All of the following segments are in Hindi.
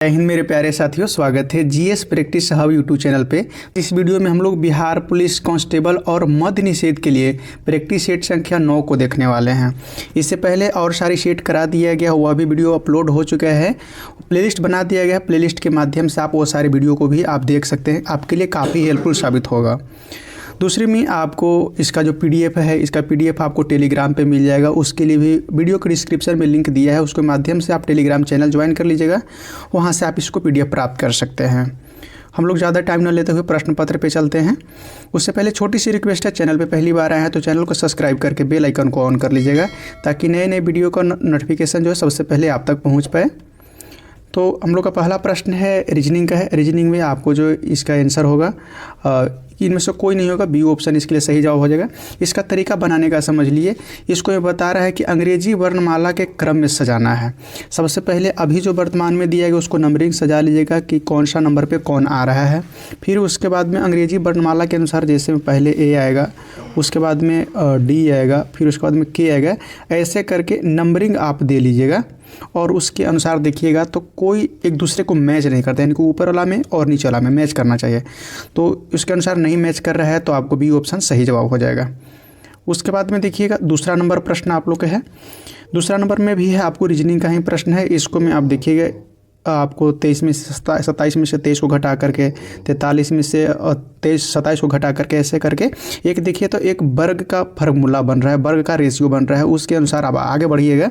जय हिंद मेरे प्यारे साथियों, स्वागत है GS practice hub YouTube channel पे। इस वीडियो में हम लोग बिहार पुलिस कांस्टेबल और मद्य निषेध के लिए प्रैक्टिस सेट संख्या 9 को देखने वाले हैं। इससे पहले और सारी सेट करा दिया गया, वह भी वीडियो अपलोड हो चुका है, प्लेलिस्ट बना दिया गया। प्लेलिस्ट के माध्यम से आप वो सारे वीडियो को भी आप देख सकते हैं, आपके लिए काफ़ी हेल्पफुल साबित होगा। दूसरी में आपको इसका जो पीडीएफ है, इसका पीडीएफ आपको टेलीग्राम पे मिल जाएगा। उसके लिए भी वीडियो के डिस्क्रिप्शन में लिंक दिया है, उसके माध्यम से आप टेलीग्राम चैनल ज्वाइन कर लीजिएगा, वहाँ से आप इसको पीडीएफ प्राप्त कर सकते हैं। हम लोग ज़्यादा टाइम न लेते हुए प्रश्न पत्र पे चलते हैं। उससे पहले छोटी सी रिक्वेस्ट है, चैनल पे पहली बार आए हैं तो चैनल को सब्सक्राइब करके बेल आइकन को ऑन कर लीजिएगा, ताकि नए नए वीडियो का नोटिफिकेशन जो है सबसे पहले आप तक पहुँच पाए। तो हम लोग का पहला प्रश्न है रीजनिंग का है। रीजनिंग में आपको जो इसका आंसर होगा इनमें से कोई नहीं होगा, बी ऑप्शन इसके लिए सही जवाब हो जाएगा। इसका तरीका बनाने का समझ लिए। इसको ये बता रहा है कि अंग्रेजी वर्णमाला के क्रम में सजाना है। सबसे पहले अभी जो वर्तमान में दिया गया उसको नंबरिंग सजा लीजिएगा कि कौन सा नंबर पे कौन आ रहा है। फिर उसके बाद में अंग्रेजी वर्णमाला के अनुसार, जैसे में पहले ए आएगा, उसके बाद में डी आएगा, फिर उसके बाद में के आएगा, ऐसे करके नंबरिंग आप दे लीजिएगा और उसके अनुसार देखिएगा तो कोई एक दूसरे को मैच नहीं करता, यानी कि ऊपर वाला में और नीचे वाला में मैच करना चाहिए। तो उसके अनुसार नहीं मैच कर रहा है तो आपको बी ऑप्शन सही जवाब हो जाएगा। उसके बाद में देखिएगा दूसरा नंबर प्रश्न आप लोग का है। दूसरा नंबर में भी है, आपको रीजनिंग का ही प्रश्न है। इसको में आप देखिएगा, आपको 27 में से 23 को घटा करके, 43 में से 27 को घटा करके, ऐसे करके एक देखिए तो एक वर्ग का फार्मूला बन रहा है, वर्ग का रेशियो बन रहा है। उसके अनुसार आप आगे बढ़िएगा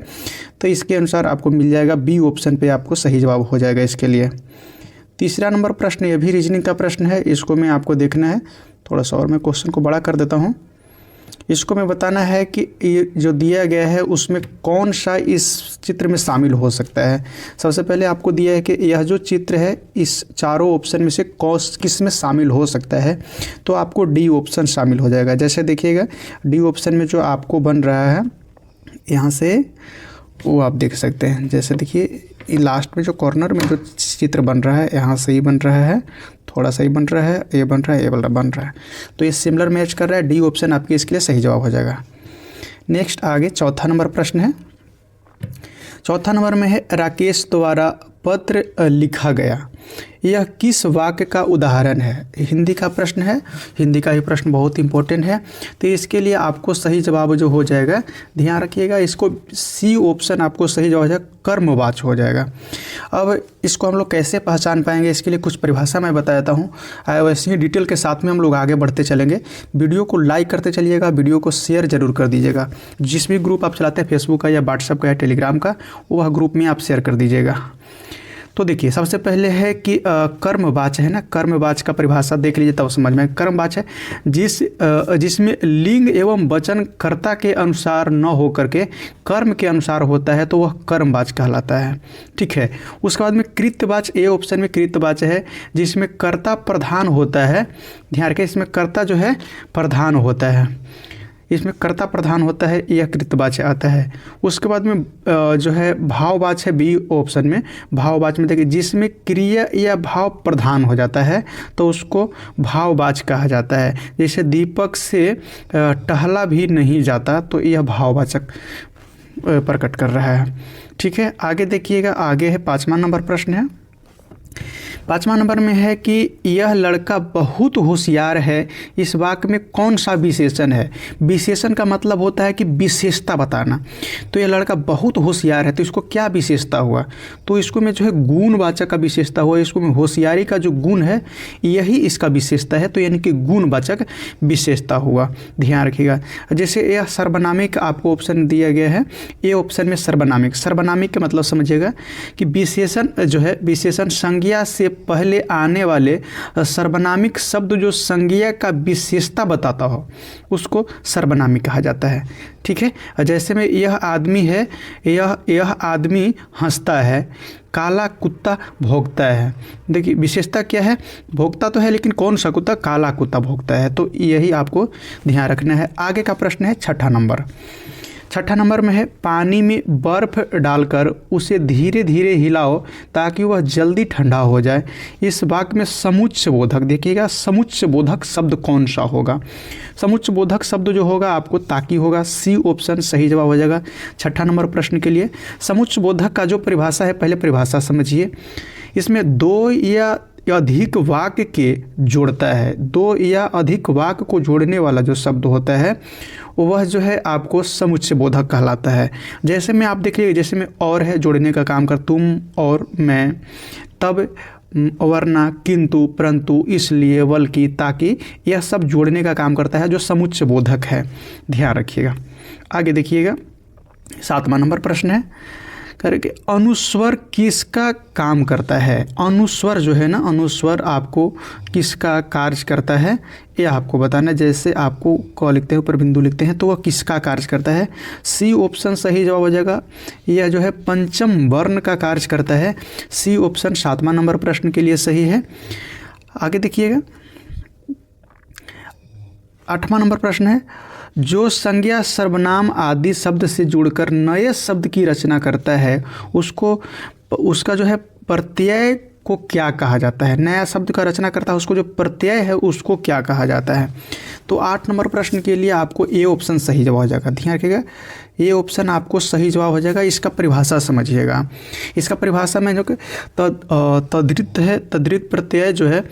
तो इसके अनुसार आपको मिल जाएगा, बी ऑप्शन पे आपको सही जवाब हो जाएगा इसके लिए। तीसरा नंबर प्रश्न, ये भी रीजनिंग का प्रश्न है। इसको मैं आपको देखना है, थोड़ा सा और मैं क्वेश्चन को बड़ा कर देता हूँ। इसको मैं बताना है कि ये जो दिया गया है उसमें कौन सा इस चित्र में शामिल हो सकता है। सबसे पहले आपको दिया है कि यह जो चित्र है इस चारों ऑप्शन में से किस में शामिल हो सकता है, तो आपको डी ऑप्शन शामिल हो जाएगा। जैसे देखिएगा डी ऑप्शन में जो आपको बन रहा है यहाँ से, वो आप देख सकते हैं। जैसे देखिए लास्ट में जो कॉर्नर में जो चित्र बन रहा है, यहाँ से ही बन रहा है, थोड़ा सा ही बन रहा है, ये बन रहा है, ये वाला बन रहा है, तो ये सिमिलर मैच कर रहा है। डी ऑप्शन आपके इसके लिए सही जवाब हो जाएगा। नेक्स्ट आगे चौथा नंबर प्रश्न है। चौथा नंबर में है, राकेश द्वारा पत्र लिखा गया, यह किस वाक्य का उदाहरण है। हिंदी का प्रश्न है, हिंदी का ही प्रश्न बहुत इंपॉर्टेंट है। तो इसके लिए आपको सही जवाब जो हो जाएगा, ध्यान रखिएगा, इसको सी ऑप्शन आपको सही जवाब हो जाएगा, कर्मवाच्य हो जाएगा। अब इसको हम लोग कैसे पहचान पाएंगे, इसके लिए कुछ परिभाषा मैं बता देता हूँ। वैसे ही डिटेल के साथ में हम लोग आगे बढ़ते चलेंगे। वीडियो को लाइक करते चलिएगा, वीडियो को शेयर जरूर कर दीजिएगा। जिस भी ग्रुप आप चलाते हैं, फेसबुक का या व्हाट्सएप का या टेलीग्राम का, वह ग्रुप में आप शेयर कर दीजिएगा। तो देखिए सबसे पहले है कि कर्मवाच्य है ना, कर्मवाच्य का परिभाषा देख लीजिए तब समझ में। कर्मवाच्य जिसमें लिंग एवं वचन कर्ता के अनुसार न हो करके कर्म के अनुसार होता है, तो वह कर्मवाच्य कहलाता है। ठीक है। उसके बाद में कृत्यवाच्य, ए ऑप्शन में कृत्यवाच्य है, जिसमें कर्ता प्रधान होता है। ध्यान रखें, इसमें कर्ता जो है प्रधान होता है, इसमें कर्ता प्रधान होता है, यह कृत्यवाच्य आता है। उसके बाद में जो है भाववाच्य है, बी ऑप्शन में। भाववाच्य में देखिए जिसमें क्रिया या भाव प्रधान हो जाता है तो उसको भाववाच्य कहा जाता है। जैसे दीपक से टहला भी नहीं जाता, तो यह भाववाचक प्रकट कर रहा है। ठीक है। आगे देखिएगा, आगे है 5वां नंबर प्रश्न है। 5वां नंबर में है कि यह लड़का बहुत होशियार है, इस वाक्य में कौन सा विशेषण है। विशेषण का मतलब होता है कि विशेषता बताना। तो यह लड़का बहुत होशियार है, तो इसको क्या विशेषता हुआ, तो इसको में जो है गुणवाचक का विशेषता हुआ। इसको में होशियारी का जो गुण है यही इसका विशेषता है, तो यानी कि गुणवाचक विशेषता हुआ। ध्यान रखिएगा। जैसे यह सर्वनामिक आपको ऑप्शन दिया गया है, ए ऑप्शन में सर्वनामिक। सर्वनामिक का मतलब समझिएगा कि विशेषण जो है, विशेषण संज्ञा से पहले आने वाले सर्वनामिक शब्द जो संज्ञा का विशेषता बताता हो उसको सर्वनामिक कहा जाता है। ठीक है। जैसे में यह आदमी है, यह आदमी हंसता है, काला कुत्ता भौंकता है। देखिए विशेषता क्या है, भौंकता तो है लेकिन कौन सा कुत्ता, काला कुत्ता भौंकता है। तो यही आपको ध्यान रखना है। आगे का प्रश्न है 6ठा नंबर। 6ठा नंबर में है, पानी में बर्फ डालकर उसे धीरे धीरे हिलाओ ताकि वह जल्दी ठंडा हो जाए। इस वाक्य में समुच्चय बोधक, देखिएगा समुच्चय बोधक शब्द कौन सा होगा। समुच्चय बोधक शब्द जो होगा आपको ताकि होगा, सी ऑप्शन सही जवाब हो जाएगा 6ठा नंबर प्रश्न के लिए। समुच्चय बोधक का जो परिभाषा है, पहले परिभाषा समझिए। इसमें दो या अधिक वाक्य के जोड़ता है। दो या अधिक वाक्य को जोड़ने वाला जो शब्द होता है वह जो है आपको समुच्चय बोधक कहलाता है। जैसे में आप देखिए, जैसे में और है जोड़ने का काम कर, तुम और मैं, तब, वरना, किंतु, परंतु, इसलिए, बल्कि, ताकि, यह सब जोड़ने का काम करता है जो समुच्चय बोधक है। ध्यान रखिएगा। आगे देखिएगा 7वां नंबर प्रश्न है करके अनुस्वर किसका काम करता है। अनुस्वर जो है ना, अनुस्वर आपको किसका कार्य करता है ये आपको बताना है। जैसे आपको क लिखते हैं, ऊपर बिंदु लिखते हैं, तो वह किसका कार्य करता है। सी ऑप्शन सही जवाब हो जाएगा। यह जो है पंचम वर्ण का कार्य करता है। सी ऑप्शन 7वां नंबर प्रश्न के लिए सही है। आगे देखिएगा 8वां नंबर प्रश्न है, जो संज्ञा सर्वनाम आदि शब्द से जुड़कर नए शब्द की रचना करता है उसका जो है प्रत्यय को क्या कहा जाता है। नया शब्द का रचना करता है उसको जो प्रत्यय है उसको क्या कहा जाता है। तो 8 नंबर प्रश्न के लिए आपको ए ऑप्शन सही जवाब हो जाएगा। ध्यान रखिएगा, ये ऑप्शन आपको सही जवाब हो जाएगा। इसका परिभाषा समझिएगा। इसका परिभाषा में जो कि तद्धित है, तद्धित प्रत्यय जो है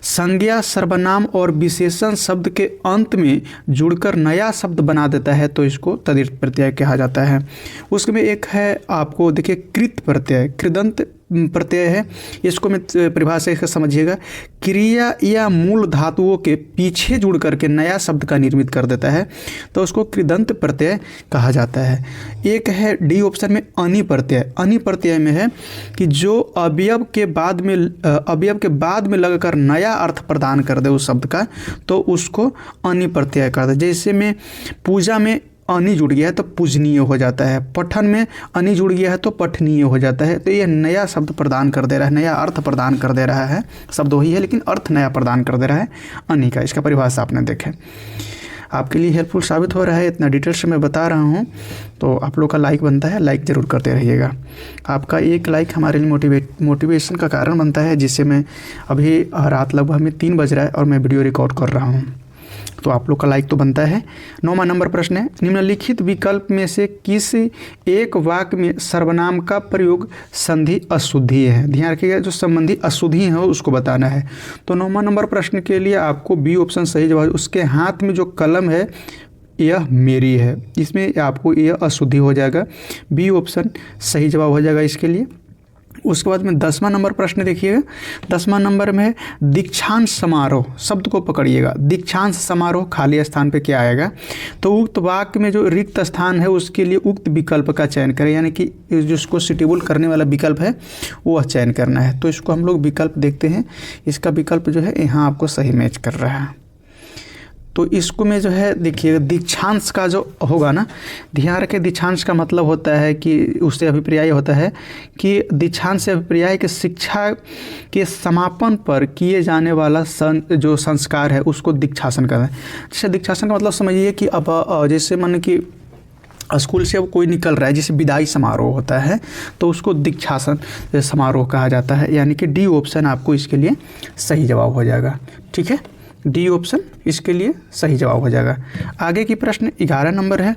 संज्ञा सर्वनाम और विशेषण शब्द के अंत में जुड़कर नया शब्द बना देता है, तो इसको तद्धित प्रत्यय कहा जाता है। उसमें एक है आपको देखिए कृत प्रत्यय, कृदंत प्रत्यय है। इसको मैं परिभाषा इसका समझिएगा, क्रिया या मूल धातुओं के पीछे जुड़ करके नया शब्द का निर्मित कर देता है, तो उसको कृदंत प्रत्यय कहा जाता है। एक है डी ऑप्शन में अनि प्रत्यय। अनि प्रत्यय में है कि जो अवयव के बाद में लगकर नया अर्थ प्रदान कर दे उस शब्द का, तो उसको अनि प्रत्यय कर दे। जैसे में पूजा में अनि जुड़ गया है तो पूजनीय हो जाता है, पठन में अनि जुड़ गया है तो पठनीय हो जाता है। तो यह नया शब्द प्रदान कर दे रहा है, नया अर्थ प्रदान कर दे रहा है। शब्द वही है लेकिन अर्थ नया प्रदान कर दे रहा है अनि का। इसका परिभाषा आपने देखे, आपके लिए हेल्पफुल साबित हो रहा है। इतना डिटेल से मैं बता रहा हूँ, तो आप लोग का लाइक बनता है, लाइक ज़रूर करते रहिएगा। आपका एक लाइक हमारे लिए मोटिवेशन का कारण बनता है, जिससे मैं अभी रात लगभग में 3 बज रहा है और मैं वीडियो रिकॉर्ड कर रहा हूँ, तो आप लोग का लाइक तो बनता है। 9वां नंबर प्रश्न है, निम्नलिखित विकल्प में से किस एक वाक्य में सर्वनाम का प्रयोग संधि अशुद्धि है। ध्यान रखिएगा, जो संबंधी अशुद्धि है उसको बताना है। तो 9वां नंबर प्रश्न के लिए आपको बी ऑप्शन सही जवाब। उसके हाथ में जो कलम है यह मेरी है, इसमें आपको यह अशुद्धि हो जाएगा। बी ऑप्शन सही जवाब हो जाएगा इसके लिए। उसके बाद में 10वां नंबर प्रश्न देखिएगा। 10वां नंबर में है दीक्षांत समारोह। शब्द को पकड़िएगा, दीक्षांत समारोह खाली स्थान पे क्या आएगा। तो उक्त वाक्य में जो रिक्त स्थान है उसके लिए उक्त विकल्प का चयन करें, यानी कि जिसको सुटेबल करने वाला विकल्प है वह चयन करना है। तो इसको हम लोग विकल्प देखते हैं। इसका विकल्प जो है यहाँ आपको सही मैच कर रहा है। तो इसको में जो है देखिएगा दीक्षांश का जो होगा ना, ध्यान रखें दीक्षांश का मतलब होता है कि उससे अभिप्राय होता है कि दीक्षांत से अभिप्राय के शिक्षा के समापन पर किए जाने वाला जो संस्कार है उसको दीक्षासन करना है। जैसे दीक्षासन का मतलब समझिए कि अब जैसे मान कि स्कूल से अब कोई निकल रहा है, जैसे विदाई समारोह होता है तो उसको दीक्षासन समारोह कहा जाता है। यानी कि डी ऑप्शन आपको इसके लिए सही जवाब हो जाएगा। ठीक है, डी ऑप्शन इसके लिए सही जवाब हो जाएगा। आगे की प्रश्न 11 नंबर है।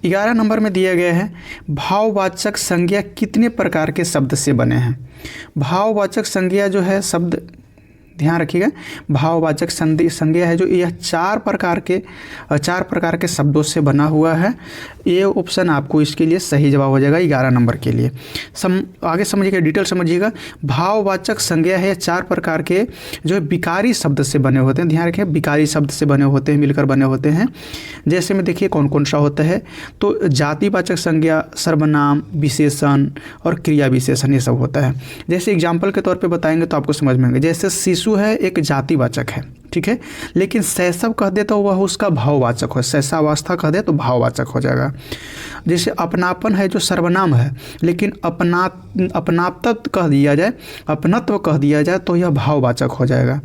11 नंबर में दिया गया है भाववाचक संज्ञा कितने प्रकार के शब्द से बने हैं। भाववाचक संज्ञा जो है शब्द, ध्यान रखिएगा, भाववाचक संज्ञा है जो यह 4 प्रकार के शब्दों से बना हुआ है। ये ऑप्शन आपको इसके लिए सही जवाब हो जाएगा 11 नंबर के लिए। आगे समझिएगा, डिटेल समझिएगा। भाववाचक संज्ञा है 4 प्रकार के जो विकारी शब्द से बने होते हैं। ध्यान रखें, विकारी शब्द से बने होते हैं, मिलकर बने होते हैं। जैसे में देखिए कौन कौन सा होता है, तो जातिवाचक संज्ञा, सर्वनाम, विशेषण और क्रिया विशेषण, ये सब होता है। जैसे एग्जाम्पल के तौर पर बताएंगे तो आपको समझ में आएंगे। जैसे शिशु है एक जातिवाचक है, ठीक है, लेकिन शैशव कह दे तो वह उसका भाववाचक हो, शैशवावस्था कह दे तो भाववाचक हो जाएगा। जैसे अपनापन है जो सर्वनाम है, लेकिन अपनात्व कह दिया जाए, अपनत्व कह दिया जाए तो यह भाववाचक हो जाएगा।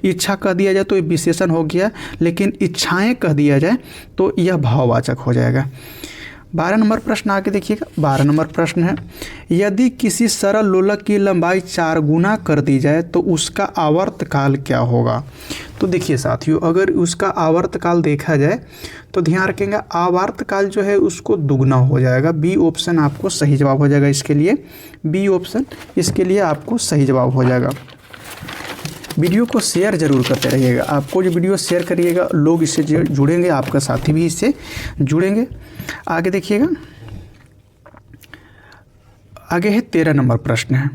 इच्छा कह दिया जाए तो यह विशेषण हो गया, लेकिन इच्छाएं कह दिया जाए तो यह भाववाचक हो जाएगा। 12 नंबर प्रश्न आगे देखिएगा। 12 नंबर प्रश्न है, यदि किसी सरल लोलक की लंबाई 4 गुना कर दी जाए तो उसका आवर्तकाल क्या होगा। तो देखिए साथियों, अगर उसका आवर्तकाल देखा जाए तो ध्यान रखेंगे आवर्तकाल जो है उसको दुगना हो जाएगा। बी ऑप्शन आपको सही जवाब हो जाएगा इसके लिए, बी ऑप्शन इसके लिए आपको सही जवाब हो जाएगा। वीडियो को शेयर ज़रूर करते रहिएगा। आपको जो वीडियो शेयर करिएगा लोग इससे जुड़ेंगे, आपका साथी भी इससे जुड़ेंगे। आगे देखिएगा, आगे है 13 नंबर प्रश्न है।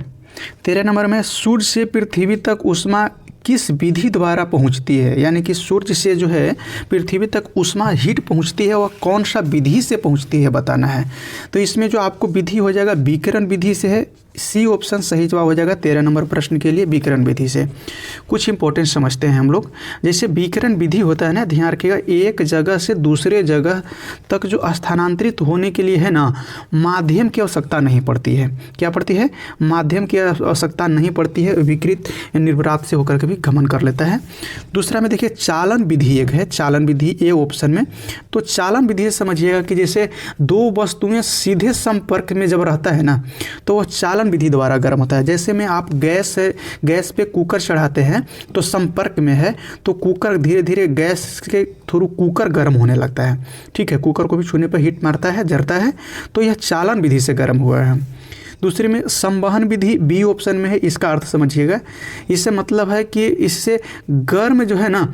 13 नंबर में सूर्य से पृथ्वी तक ऊष्मा किस विधि द्वारा पहुंचती है, यानी कि सूर्य से जो है पृथ्वी तक ऊष्मा हीट पहुंचती है वह कौन सा विधि से पहुंचती है बताना है। तो इसमें जो आपको विधि हो जाएगा विकिरण विधि से है, सी ऑप्शन सही जवाब हो जाएगा 13 नंबर प्रश्न के लिए, विकिरण विधि से। कुछ इंपॉर्टेंट समझते हैं हम लोग। जैसे विकिरण विधि होता है ना, ध्यान रखिएगा एक जगह से दूसरे जगह तक जो स्थानांतरित होने के लिए है ना माध्यम की आवश्यकता नहीं पड़ती है। क्या पड़ती है? माध्यम की आवश्यकता नहीं पड़ती है, विकृत निर्वात से होकर के भी गमन कर लेता है। दूसरा में देखिए चालन विधि एक है, चालन विधि ए ऑप्शन में। तो चालन विधि समझिएगा कि जैसे दो वस्तुएं सीधे संपर्क में जब रहता है ना तो वह चालन विधि द्वारा गर्म होता है। जैसे में आप गैस पे कुकर चढ़ाते हैं तो संपर्क में है तो कुकर धीरे धीरे गैस के थ्रू कुकर गर्म होने लगता है। ठीक है, कुकर को भी छूने पर हीट मारता है, जलता है, तो यह चालन विधि से गर्म हुआ है। दूसरी में संवहन विधि बी ऑप्शन में है, इसका अर्थ समझिएगा। इससे मतलब है कि इससे गर्म जो है ना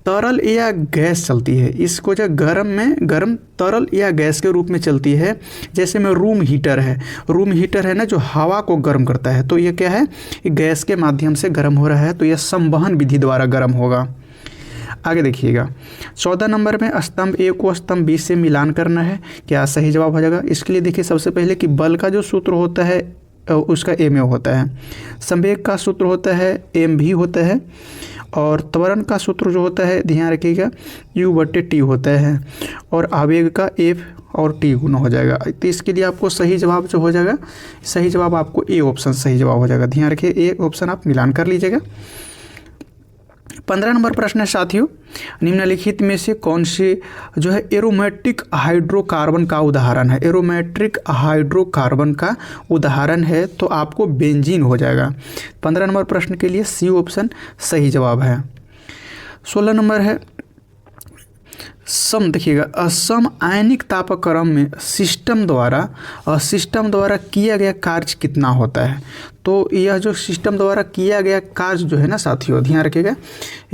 तरल या गैस चलती है, इसको जो गर्म तरल या गैस के रूप में चलती है। जैसे में रूम हीटर है ना जो हवा को गर्म करता है, तो ये क्या है, गैस के माध्यम से गर्म हो रहा है, तो यह संवहन विधि द्वारा गर्म होगा। आगे देखिएगा 14 नंबर में स्तंभ ए को स्तंभ बी से मिलान करना है, क्या सही जवाब हो जाएगा। इसके लिए देखिए सबसे पहले कि बल का जो सूत्र होता है उसका एम ए होता है, संवेग का सूत्र होता है एम भी होता है, और त्वरण का सूत्र जो होता है ध्यान रखिएगा U/T होता है, और आवेग का F और T गुना हो जाएगा। तो इसके लिए आपको सही जवाब जो हो जाएगा, सही जवाब आपको ए ऑप्शन सही जवाब हो जाएगा। ध्यान रखिए ए ऑप्शन आप मिलान कर लीजिएगा। 15 नंबर प्रश्न है साथियों, निम्नलिखित में से कौन सी जो है एरोमेटिक हाइड्रोकार्बन का उदाहरण है। एरोमेट्रिक हाइड्रोकार्बन का उदाहरण है तो आपको बेंजीन हो जाएगा। 15 नंबर प्रश्न के लिए सी ऑप्शन सही जवाब है। 16 नंबर है सम, देखिएगा सम आयनिक तापक्रम में सिस्टम द्वारा किया गया कार्य कितना होता है। तो यह जो सिस्टम द्वारा किया गया कार्य जो है ना साथियों, ध्यान रखिएगा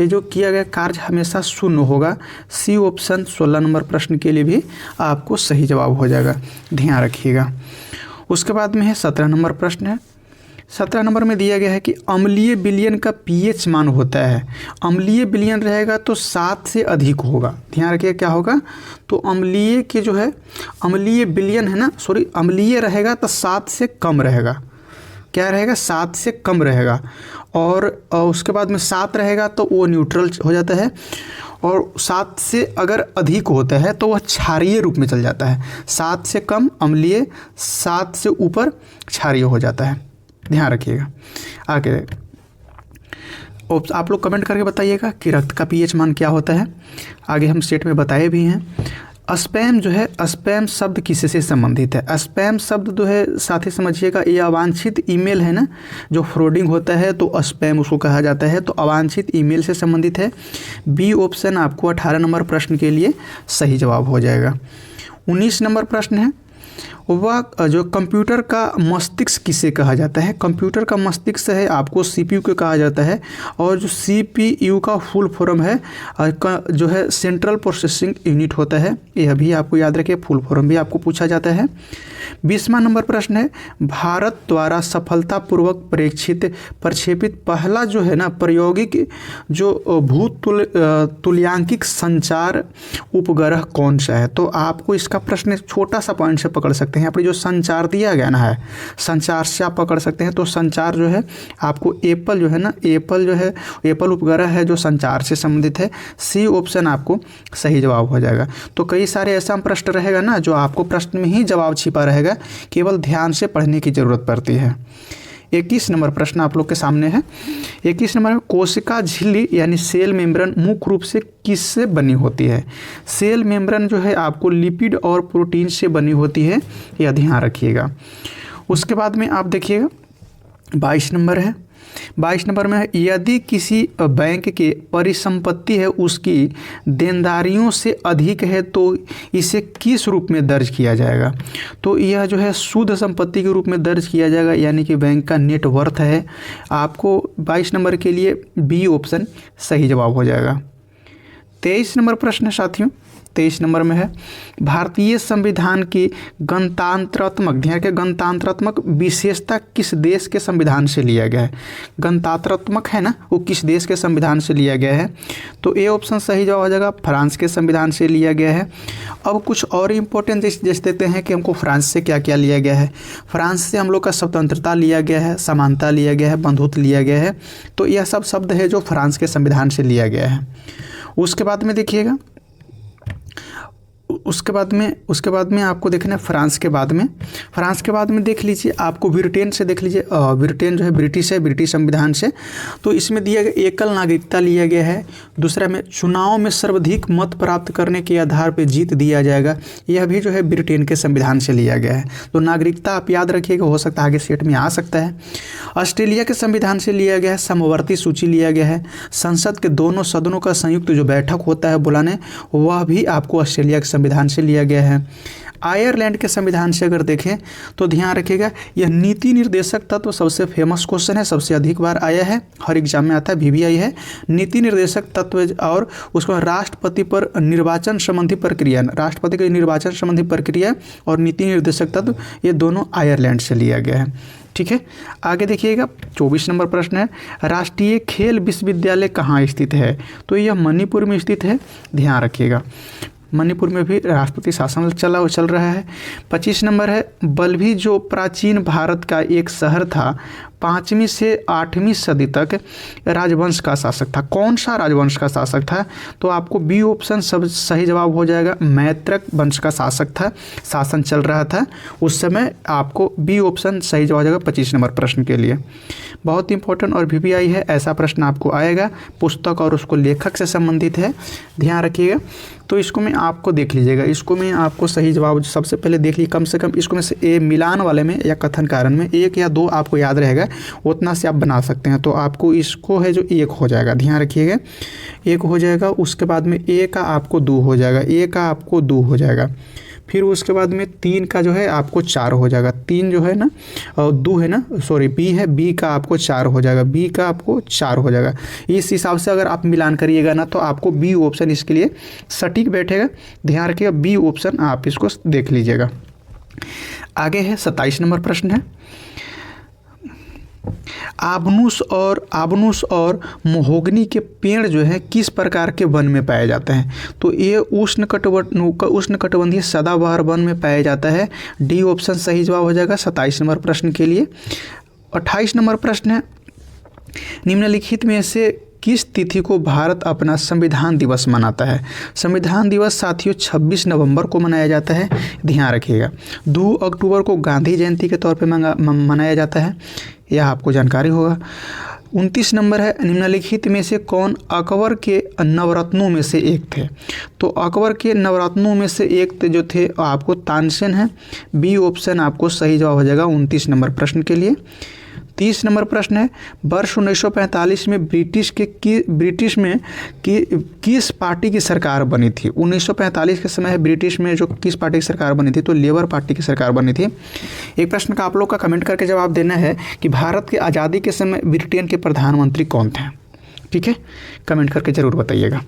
ये जो किया गया कार्य हमेशा शून्य होगा। सी ऑप्शन 16 नंबर प्रश्न के लिए भी आपको सही जवाब हो जाएगा, ध्यान रखिएगा। उसके बाद में है 17 नंबर प्रश्न है। 17 नंबर में दिया गया है कि अम्लीय विलयन का पीएच मान होता है, अम्लीय विलयन रहेगा तो 7 से अधिक होगा। ध्यान रखिए क्या होगा, तो अम्लीय के जो है अम्लीय विलयन है ना, अम्लीय रहेगा तो 7 से कम रहेगा। क्या रहेगा, 7 से कम रहेगा। और उसके बाद में 7 रहेगा तो वो न्यूट्रल हो जाता है, और 7 से अगर अधिक होता है तो वह क्षारीय रूप में चल जाता है। 7 से कम अम्लीय, 7 से ऊपर क्षारीय हो जाता है, ध्यान रखिएगा। आगे आप लोग कमेंट करके बताइएगा कि रक्त का पीएच मान क्या होता है। आगे हम सेट में बताए भी हैं। स्पैम जो है, स्पैम शब्द किससे संबंधित है। स्पैम शब्द जो है साथ ही समझिएगा ये अवांछित ईमेल है ना, जो फ्रॉडिंग होता है तो स्पैम उसको कहा जाता है, तो अवांछित ईमेल से संबंधित है। बी ऑप्शन आपको 18 नंबर प्रश्न के लिए सही जवाब हो जाएगा। 19 नंबर प्रश्न है, वह जो कंप्यूटर का मस्तिष्क किसे कहा जाता है। कंप्यूटर का मस्तिष्क है आपको सीपीयू को कहा जाता है, और जो सीपीयू का फुल फॉर्म है जो है सेंट्रल प्रोसेसिंग यूनिट होता है। यह भी आपको याद रखिए, फुल फॉर्म भी आपको पूछा जाता है। 20वां नंबर प्रश्न है, भारत द्वारा सफलतापूर्वक प्रक्षेपित पहला जो है ना प्रायोगिक जो भूत तुल्यांकिक संचार उपग्रह कौन सा है। तो आपको इसका प्रश्न छोटा सा पॉइंट से पकड़ सकते हैं। यहाँ पर जो संचार दिया गया ना है, संचार से आप पकड़ सकते हैं। तो संचार जो है आपको एप्पल जो है ना, एप्पल उपग्रह है जो संचार से संबंधित है। सी ऑप्शन आपको सही जवाब हो जाएगा। तो कई सारे ऐसा प्रश्न रहेगा ना जो आपको प्रश्न में ही जवाब छिपा रहेगा, केवल ध्यान से पढ़ने की ज़रूरत पड़ती है। 21 नंबर प्रश्न आप लोग के सामने है। 21 नंबर में कोशिका झिल्ली यानी सेल मेम्ब्रेन मुख्य रूप से किससे बनी होती है? सेल मेम्ब्रेन जो है आपको लिपिड और प्रोटीन से बनी होती है, यह ध्यान रखिएगा। उसके बाद में आप देखिएगा 22 नंबर है। 22 नंबर में यदि किसी बैंक के परिसंपत्ति है उसकी देनदारियों से अधिक है तो इसे किस रूप में दर्ज किया जाएगा? तो यह जो है शुद्ध संपत्ति के रूप में दर्ज किया जाएगा, यानी कि बैंक का नेट वर्थ है। आपको 22 नंबर के लिए बी ऑप्शन सही जवाब हो जाएगा। 23 नंबर प्रश्न है साथियों। 23 नंबर में है भारतीय संविधान की गणतंत्रात्मक विशेषता किस देश के संविधान से लिया गया है? गणतंत्रात्मक है ना, वो किस देश के संविधान से लिया गया है? तो ए ऑप्शन सही जवाब हो जाएगा, फ्रांस के संविधान से लिया गया है। अब कुछ और इम्पोर्टेंट जैसे देते हैं कि हमको फ्रांस से क्या क्या लिया गया है। फ्रांस से हम लोग का स्वतंत्रता लिया गया है, समानता लिया गया है, बंधुत्व लिया गया है। तो यह सब शब्द है जो फ्रांस के संविधान से लिया गया है। उसके बाद में देखिएगा, उसके बाद में आपको देखना है फ्रांस के बाद में देख लीजिए, आपको ब्रिटेन से देख लीजिए। ब्रिटेन जो है ब्रिटिश है, ब्रिटिश संविधान से। तो इसमें दिया गया एकल नागरिकता लिया गया है। दूसरा में चुनाव में सर्वाधिक मत प्राप्त करने के आधार पर जीत दिया जाएगा, यह भी जो है ब्रिटेन के संविधान से लिया गया है। तो नागरिकता आप याद रखिएगा, हो सकता है आगे सेट में आ सकता है। ऑस्ट्रेलिया के संविधान से लिया गया है, समवर्ती सूची लिया गया है। संसद के दोनों सदनों का संयुक्त जो बैठक होता है बुलाने, वह भी आपको ऑस्ट्रेलिया के संविधान से लिया गया है। आयरलैंड के संविधान से अगर देखें तो ध्यान रखिएगा, यह नीति निर्देशक तत्व सबसे फेमस क्वेश्चन है, सबसे अधिक बार आया है, हर एग्जाम में आता है, VBI है। नीति निर्देशक तत्व और उसको राष्ट्रपति पर निर्वाचन संबंधी प्रक्रिया, राष्ट्रपति के निर्वाचन संबंधी प्रक्रिया और नीति निर्देशक तत्व, ये दोनों आयरलैंड से लिया गया है। ठीक है, आगे देखिएगा 24 नंबर प्रश्न है राष्ट्रीय खेल विश्वविद्यालय कहाँ स्थित है? तो यह मणिपुर में स्थित है, ध्यान रखिएगा। मणिपुर में भी राष्ट्रपति शासन चल रहा है। 25 नंबर है बल्भी जो प्राचीन भारत का एक शहर था, 5वीं से 8वीं सदी तक राजवंश का शासक था। कौन सा राजवंश का शासक था? तो आपको बी ऑप्शन सब सही जवाब हो जाएगा। मैत्रक वंश का शासक था, शासन चल रहा था उस समय। आपको बी ऑप्शन सही जवाब हो जाएगा 25 नंबर प्रश्न के लिए। बहुत इंपॉर्टेंट और VBI है, ऐसा प्रश्न आपको आएगा, पुस्तक और उसको लेखक से संबंधित है, ध्यान रखिएगा। तो इसको मैं आपको देख लीजिएगा, इसको मैं आपको सही जवाब सबसे पहले देख लीजिए, कम से कम इसको में से ए मिलान वाले में या कथन कारण में 1 या 2 आपको याद रहेगा, उतना से आप बना सकते हैं। तो आपको इसको है जो 1 हो जाएगा, ध्यान रखिएगा 1 हो जाएगा। उसके बाद में ए का आपको 2 हो जाएगा, ए का आपको 2 हो जाएगा। फिर उसके बाद में 3 का जो है आपको 4 हो जाएगा, 3 जो है ना और 2 है ना, सॉरी बी है, बी का आपको 4 हो जाएगा, बी का आपको 4 हो जाएगा। इस हिसाब से अगर आप मिलान करिएगा ना तो आपको बी ऑप्शन इसके लिए सटीक बैठेगा, ध्यान रखिएगा बी ऑप्शन आप इसको देख लीजिएगा। आगे है 27 नंबर प्रश्न है आबनूस और महोगनी के पेड़ जो है किस प्रकार के वन में पाए जाते हैं? तो ये उष्णकटिबंधीय सदाबहार वन में पाया जाता है, डी ऑप्शन सही जवाब हो जाएगा 27 नंबर प्रश्न के लिए। 28 नंबर प्रश्न है निम्नलिखित में से किस तिथि को भारत अपना संविधान दिवस मनाता है? संविधान दिवस साथियों 26 नवंबर को मनाया जाता है, ध्यान रखिएगा। 2 अक्टूबर को गांधी जयंती के तौर पे मनाया जाता है, यह आपको जानकारी होगा। 29 नंबर है निम्नलिखित में से कौन अकबर के नवरत्नों में से एक थे? तो अकबर के नवरत्नों में से एक जो थे आपको तानसेन है, बी ऑप्शन आपको सही जवाब हो जाएगा 29 नंबर प्रश्न के लिए। 30 नंबर प्रश्न है वर्ष 1945 में ब्रिटिश में किस पार्टी की सरकार बनी थी? 1945 के समय ब्रिटिश में जो किस पार्टी की सरकार बनी थी? तो लेबर पार्टी की सरकार बनी थी। एक प्रश्न का आप लोग का कमेंट करके जवाब देना है कि भारत की आज़ादी के समय ब्रिटेन के प्रधानमंत्री कौन थे? ठीक है, कमेंट करके ज़रूर बताइएगा।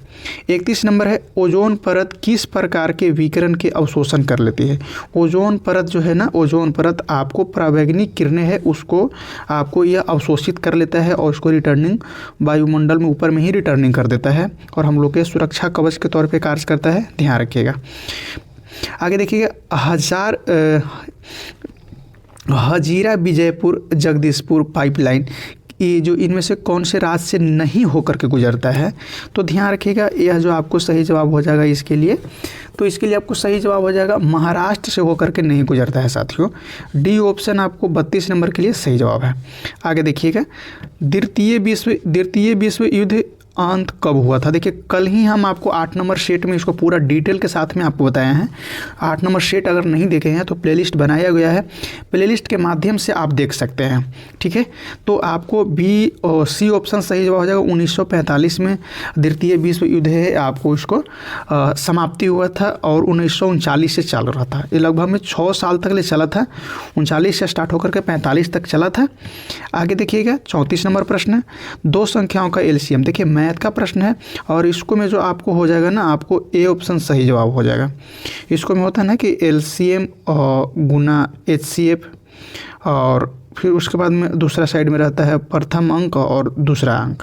31 नंबर है ओजोन परत किस प्रकार के विकिरण के अवशोषण कर लेती है? ओजोन परत जो है ना, ओजोन परत आपको परावैंगनिक किरणें है उसको आपको यह अवशोषित कर लेता है और उसको रिटर्निंग वायुमंडल में ऊपर में ही रिटर्निंग कर देता है और हम लोग के सुरक्षा कवच के तौर पर कार्य करता है, ध्यान रखिएगा। आगे देखिएगा हजीरा विजयपुर जगदीशपुर पाइपलाइन ये जो इनमें से कौन से राज्य से नहीं होकर के गुजरता है, तो ध्यान रखिएगा यह जो आपको सही जवाब हो जाएगा इसके लिए, तो इसके लिए आपको सही जवाब हो जाएगा महाराष्ट्र से होकर के नहीं गुजरता है साथियों। डी ऑप्शन आपको 32 नंबर के लिए सही जवाब है। आगे देखिएगा, द्वितीय विश्व युद्ध अंत कब हुआ था। देखिए कल ही हम आपको 8 नंबर सेट में इसको पूरा डिटेल के साथ में आपको बताए हैं। 8 नंबर सेट अगर नहीं देखे हैं तो प्लेलिस्ट बनाया गया है, प्लेलिस्ट के माध्यम से आप देख सकते हैं, ठीक है। तो आपको बी और सी ऑप्शन सही जवाब हो जाएगा। 1945 में द्वितीय विश्व युद्ध है आपको इसको समाप्ति हुआ था और 1939 से चल रहा था। ये लगभग में 6 साल तक ले चला था, 39 से स्टार्ट होकर के 45 तक चला था। आगे देखिएगा 34 नंबर प्रश्न है, दो संख्याओं का एलसीएम। देखिए मैथ का प्रश्न है और इसको में जो आपको हो जाएगा ना, आपको ए ऑप्शन सही जवाब हो जाएगा। इसको में होता है ना कि एलसीएम गुना एचसीएफ, और फिर उसके बाद में दूसरा साइड में रहता है प्रथम अंक और दूसरा अंक।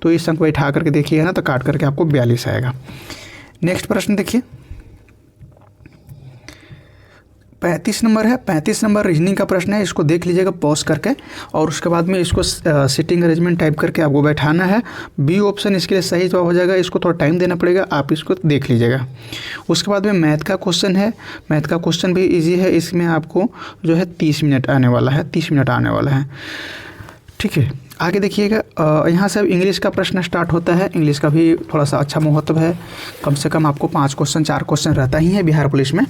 तो इस अंक को उठा करके देखिएगा ना तो काट करके आपको 42 आएगा। नेक्स्ट प्रश्न देखिए 35 नंबर है। 35 नंबर रीजनिंग का प्रश्न है, इसको देख लीजिएगा पॉज करके और उसके बाद में इसको सिटिंग अरेंजमेंट टाइप करके आपको बैठाना है। बी ऑप्शन इसके लिए सही जवाब हो जाएगा। इसको थोड़ा टाइम देना पड़ेगा, आप इसको देख लीजिएगा। उसके बाद में मैथ का क्वेश्चन है, मैथ का क्वेश्चन भी इजी है, इसमें आपको जो है 30 मिनट आने वाला है, 30 मिनट आने वाला है, ठीक है। आगे देखिएगा यहाँ से अब इंग्लिश का प्रश्न स्टार्ट होता है। इंग्लिश का भी थोड़ा सा अच्छा महत्व है, कम से कम आपको 5 क्वेश्चन 4 क्वेश्चन रहता ही है बिहार पुलिस में।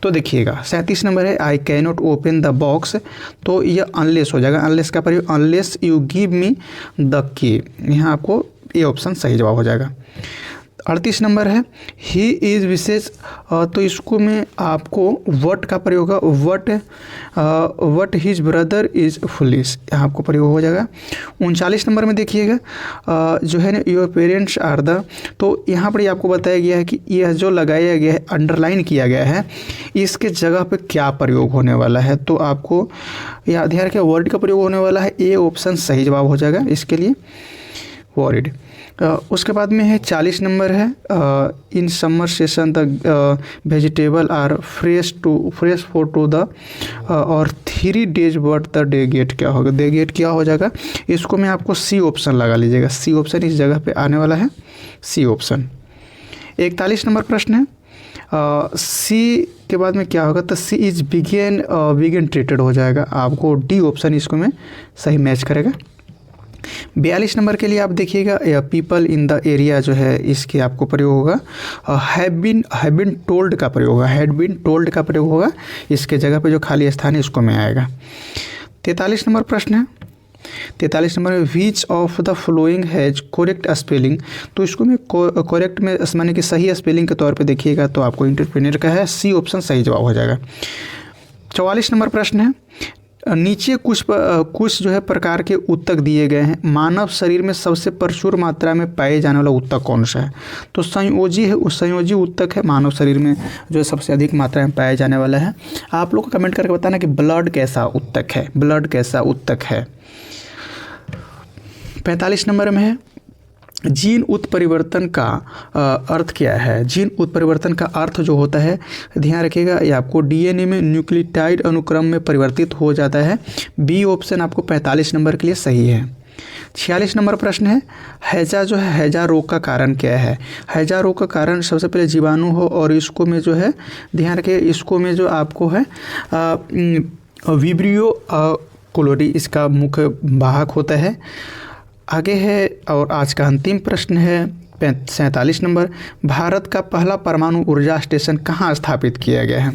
तो देखिएगा 37 नंबर है, I can not open the box. तो यह अनलेस हो जाएगा, अनलेस का प्रयोग unless you give me the key, यहाँ आपको ये ऑप्शन सही जवाब हो जाएगा। 38 नंबर है, ही इज़ विशेष। तो इसको में आपको वट का प्रयोग होगा, what his brother is foolish, यहाँ आपको प्रयोग हो जाएगा। 39 नंबर में देखिएगा जो है ना योर पेरेंट्स आर द। तो यहाँ पर आपको बताया गया है कि यह जो लगाया गया है, अंडरलाइन किया गया है, इसके जगह पे क्या प्रयोग होने वाला है। तो आपको याद ध्यान रखिए वर्ड का प्रयोग होने वाला है, ए ऑप्शन सही जवाब हो जाएगा इसके लिए, वर्ड। उसके बाद में है 40 नंबर है, in summer session the vegetable are fresh for to the, और 3 days but the day get क्या होगा, डे गेट क्या हो जाएगा। इसको मैं आपको सी ऑप्शन लगा लीजिएगा, सी ऑप्शन इस जगह पे आने वाला है, सी ऑप्शन। 41 नंबर प्रश्न है, सी के बाद में क्या होगा, तो सी इज बिगेन ट्रीटेड हो जाएगा, आपको डी ऑप्शन इसको में सही मैच करेगा। 42 नंबर के लिए आप देखिएगा पीपल इन द एरिया जो है इसके आपको प्रयोग होगा, हैव बीन टोल्ड का प्रयोग होगा, हैड बीन टोल्ड का प्रयोग होगा, इसके जगह पे जो खाली स्थान है इसको में आएगा। 43 नंबर प्रश्न है, 43 नंबर में which of the following has correct spelling. तो इसको में करेक्ट में माने कि सही स्पेलिंग के तौर पे देखिएगा तो आपको एंटरप्रेन्योर का है, सी ऑप्शन सही जवाब हो जाएगा। 44 नंबर प्रश्न है, नीचे कुछ जो है प्रकार के ऊतक दिए गए हैं, मानव शरीर में सबसे प्रचुर मात्रा में पाए जाने वाला ऊतक कौन सा है। तो संयोजी है, उस संयोजी ऊतक है मानव शरीर में जो सबसे अधिक मात्रा में पाया जाने वाला है। आप लोग को कमेंट करके बताना कि ब्लड कैसा ऊतक है, ब्लड कैसा ऊतक है। 45 नंबर में है, जीन उत्परिवर्तन का अर्थ क्या है। जीन उत्परिवर्तन का अर्थ जो होता है, ध्यान रखिएगा, ये आपको डीएनए में न्यूक्लियोटाइड अनुक्रम में परिवर्तित हो जाता है। बी ऑप्शन आपको 45 नंबर के लिए सही है। 46 नंबर प्रश्न है, हैजा जो है, हैजा रोग का कारण क्या है। हैजा रोग का कारण सबसे पहले जीवाणु हो, और इसको में जो है ध्यान रखिए, इसको में जो आपको है विब्रियो कोलोरी इसका मुख्य वाहक होता है। आगे है और आज का अंतिम प्रश्न है 47 नंबर, भारत का पहला परमाणु ऊर्जा स्टेशन कहाँ स्थापित किया गया है।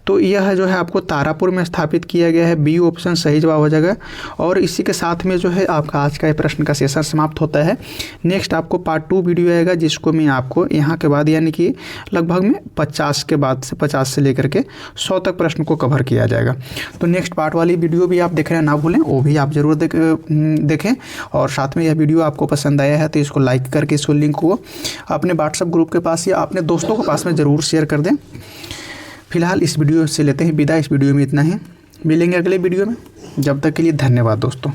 तो यह जो है आपको तारापुर में स्थापित किया गया है, बी ऑप्शन सही जवाब हो जाएगा। और इसी के साथ में जो है आपका आज का प्रश्न का सेशन समाप्त होता है। नेक्स्ट आपको पार्ट 2 वीडियो आएगा, जिसको मैं आपको यहाँ के बाद यानी कि लगभग में 50 के बाद से 50 से लेकर के 100 तक प्रश्न को कवर किया जाएगा। तो नेक्स्ट पार्ट वाली वीडियो भी आप देखना ना भूलें, वो भी आप ज़रूर देखें। और साथ में यह वीडियो आपको पसंद आया है तो इसको लाइक करके इसको लिंक को अपने व्हाट्सएप ग्रुप के पास या अपने दोस्तों के पास में ज़रूर शेयर कर दें। फिलहाल इस वीडियो से लेते हैं विदा, इस वीडियो में इतना ही, मिलेंगे अगले वीडियो में, जब तक के लिए धन्यवाद दोस्तों।